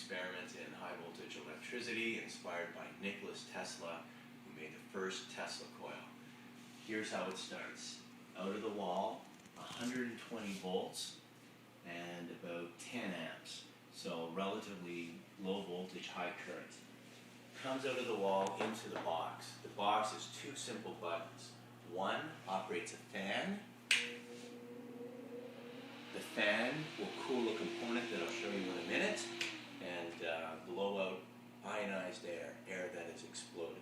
experiment in high voltage electricity inspired by Tesla, who made the first Tesla coil. Here's how it starts. Out of the wall, 120 volts and about 10 amps. So relatively low voltage, high current. Comes out of the wall into the box. The box is two simple buttons. One operates a fan. The fan will cool a component that I'll show you in a minute and blow out ionized air that has exploded.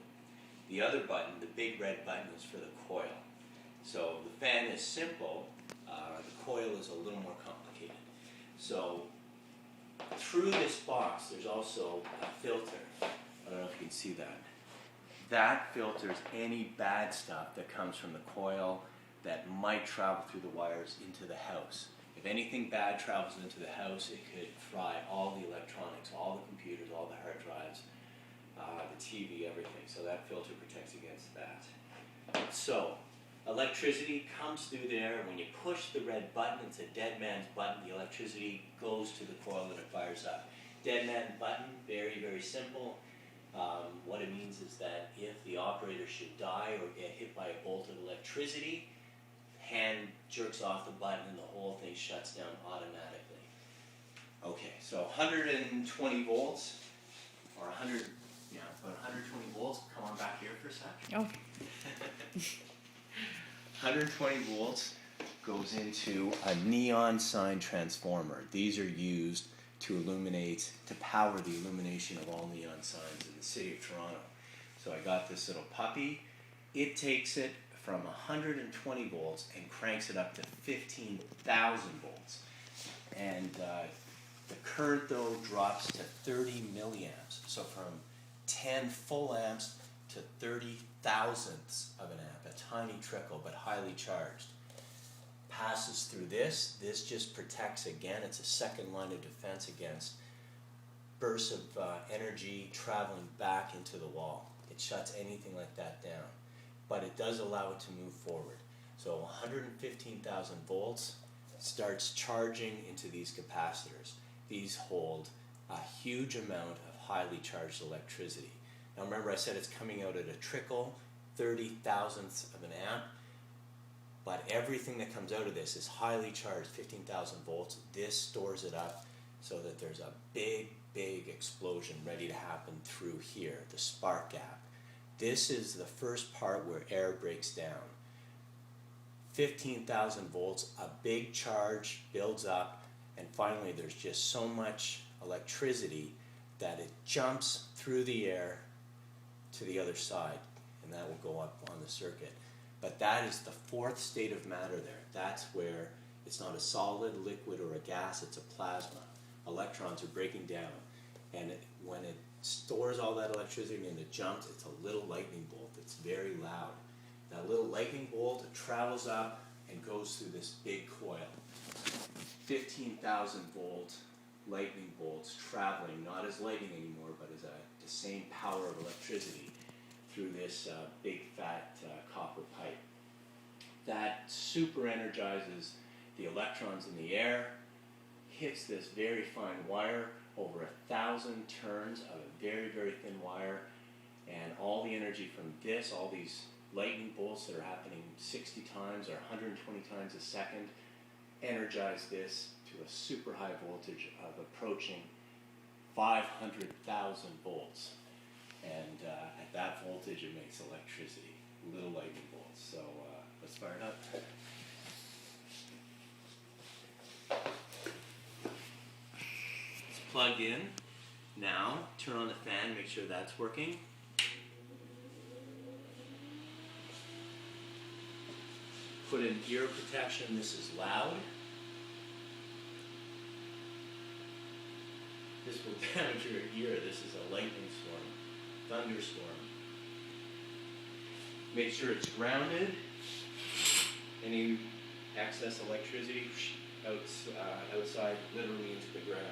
The other button, the big red button, is for the coil. So the fan is simple, the coil is a little more complicated. So through this box there's also a filter. I don't know if you can see that. That filters any bad stuff that comes from the coil that might travel through the wires into the house. If anything bad travels into the house, it could fry all the electronics, all the computers, all the hard drives, the TV, everything. So that filter protects against that. So electricity comes through there. When you push the red button, it's a dead man's button. The electricity goes to the coil and it fires up. Dead man button, very, very simple. What it means is that if the operator should die or get hit by a bolt of electricity, hand jerks off the button and the whole thing shuts down automatically. Okay, so 120 volts, or 100, yeah, about 120 volts. Come on back here for a sec. Oh. 120 volts goes into a neon sign transformer. These are used to power the illumination of all neon signs in the city of Toronto. So I got this little puppy. It takes it from 120 volts and cranks it up to 15,000 volts. And the current though drops to 30 milliamps. So from 10 full amps to 30 thousandths of an amp, a tiny trickle but highly charged. Passes through this just protects again, it's a second line of defense against bursts of energy traveling back into the wall. It shuts anything like that down, but it does allow it to move forward. So 115,000 volts starts charging into these capacitors. These hold a huge amount of highly charged electricity. Now remember I said it's coming out at a trickle, 30 thousandths of an amp, but everything that comes out of this is highly charged, 15,000 volts. This stores it up so that there's a big, big explosion ready to happen through here, the spark gap. This is the first part where air breaks down. 15,000 volts, a big charge builds up, and finally there's just so much electricity that it jumps through the air to the other side, and that will go up on the circuit. But that is the fourth state of matter there. That's where it's not a solid, liquid, or a gas, it's a plasma. Electrons are breaking down, and when it stores all that electricity and it jumps, it's a little lightning bolt. It's very loud. That little lightning bolt travels up and goes through this big coil. 15,000 volt lightning bolts traveling, not as lightning anymore, but as the same power of electricity through this big fat copper pipe. That super energizes the electrons in the air, hits this very fine wire, over 1,000 turns of a very, very thin wire, and all the energy from this, all these lightning bolts that are happening 60 times or 120 times a second, energize this to a super high voltage of approaching 500,000 volts. And at that voltage it makes electricity, little lightning bolts. So let's fire it up. It's plugged in. Now turn on the fan, make sure that's working. Put in ear protection, this is loud. This will damage your ear. This is a lightning storm, thunderstorm. Make sure it's grounded. Any excess electricity outside literally into the ground.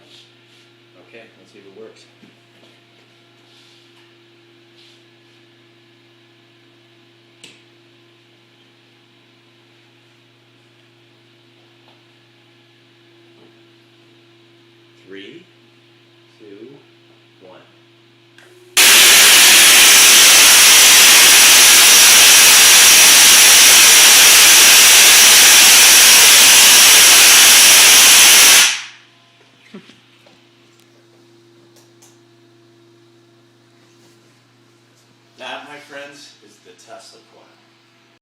Okay, let's see if it works. Three, 2, That, my friends, is the Tesla Coil.